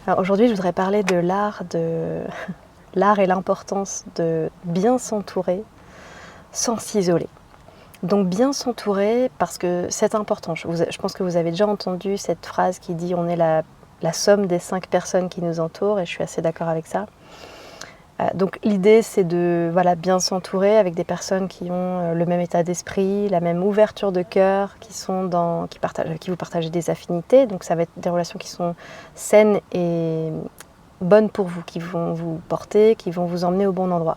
Alors aujourd'hui, je voudrais parler de l'art et l'importance de bien s'entourer sans s'isoler. Donc bien s'entourer parce que c'est important. Je pense que vous avez déjà entendu cette phrase qui dit on est la somme des 5 personnes qui nous entourent, et je suis assez d'accord avec ça. Donc l'idée, c'est de bien s'entourer avec des personnes qui ont le même état d'esprit, la même ouverture de cœur, qui vous partagez des affinités. Donc ça va être des relations qui sont saines et bonnes pour vous, qui vont vous porter, qui vont vous emmener au bon endroit.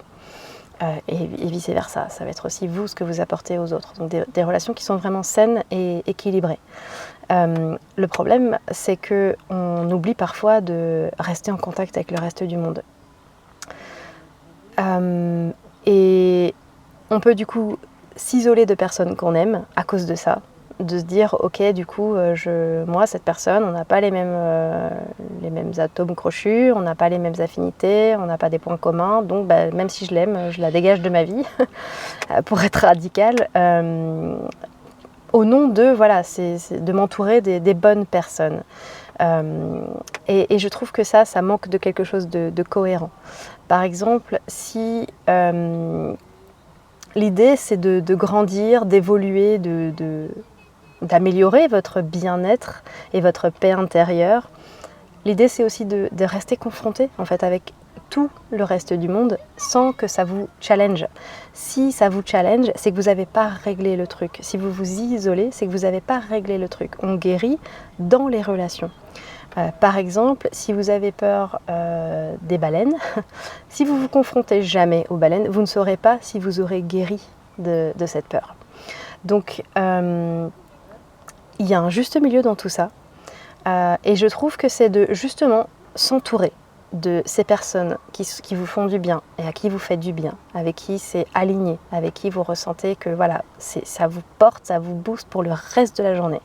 Et vice versa, ça va être aussi vous ce que vous apportez aux autres. Donc des relations qui sont vraiment saines et équilibrées. Le problème, c'est qu'on oublie parfois de rester en contact avec le reste du monde. Et on peut du coup s'isoler de personnes qu'on aime à cause de ça, de se dire ok, du coup moi cette personne, on n'a pas les mêmes atomes crochus, on n'a pas les mêmes affinités, on n'a pas des points communs, donc même si je l'aime, je la dégage de ma vie pour être radicale, au nom de c'est de m'entourer des bonnes personnes. Et je trouve que ça manque de quelque chose de cohérent. Par exemple, si l'idée c'est de grandir, d'évoluer, d'améliorer votre bien-être et votre paix intérieure, l'idée c'est aussi de rester confronté en fait avec tout le reste du monde sans que ça vous challenge. Si ça vous challenge, c'est que vous n'avez pas réglé le truc. Si vous vous isolez, c'est que vous n'avez pas réglé le truc. On guérit dans les relations. Par exemple, si vous avez peur des baleines, si vous vous confrontez jamais aux baleines, vous ne saurez pas si vous aurez guéri de cette peur. Donc, il y a un juste milieu dans tout ça. Et je trouve que c'est de justement s'entourer de ces personnes qui vous font du bien et à qui vous faites du bien, avec qui c'est aligné, avec qui vous ressentez que ça vous porte, ça vous booste pour le reste de la journée.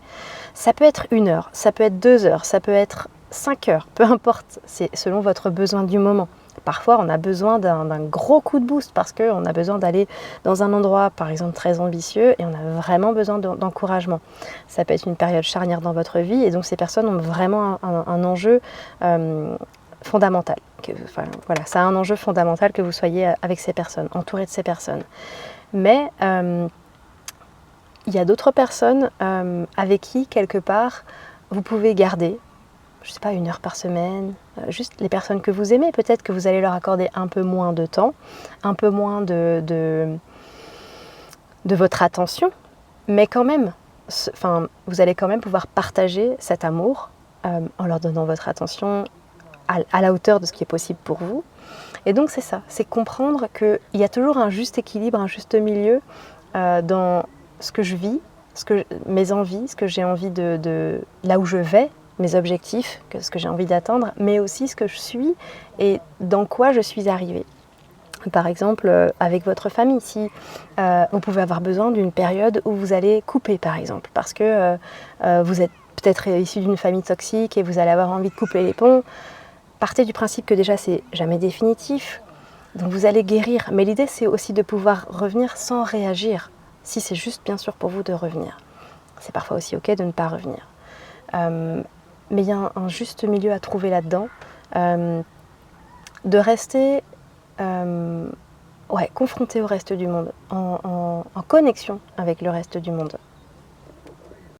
Ça peut être 1 heure, ça peut être 2 heures, ça peut être 5 heures, peu importe, c'est selon votre besoin du moment. Parfois, on a besoin d'un gros coup de boost parce qu'on a besoin d'aller dans un endroit, par exemple, très ambitieux et on a vraiment besoin d'encouragement. Ça peut être une période charnière dans votre vie et donc ces personnes ont vraiment un enjeu fondamental. Ça a un enjeu fondamental que vous soyez avec ces personnes, entouré de ces personnes. Mais il y a d'autres personnes avec qui, quelque part, vous pouvez garder, je ne sais pas, 1 heure par semaine, juste les personnes que vous aimez. Peut-être que vous allez leur accorder un peu moins de temps, un peu moins de votre attention, mais quand même, vous allez quand même pouvoir partager cet amour en leur donnant votre attention à la hauteur de ce qui est possible pour vous. Et donc c'est ça, c'est comprendre qu'il y a toujours un juste équilibre, un juste milieu dans ce que je vis, mes envies, ce que j'ai envie de là où je vais, mes objectifs, ce que j'ai envie d'atteindre, mais aussi ce que je suis et dans quoi je suis arrivée. Par exemple, avec votre famille, si vous pouvez avoir besoin d'une période où vous allez couper, par exemple, parce que vous êtes peut-être issu d'une famille toxique et vous allez avoir envie de couper les ponts. Partez du principe que déjà c'est jamais définitif, donc vous allez guérir. Mais l'idée c'est aussi de pouvoir revenir sans réagir, si c'est juste bien sûr pour vous de revenir. C'est parfois aussi ok de ne pas revenir. Mais il y a un juste milieu à trouver là-dedans, de rester confronté au reste du monde, en connexion avec le reste du monde.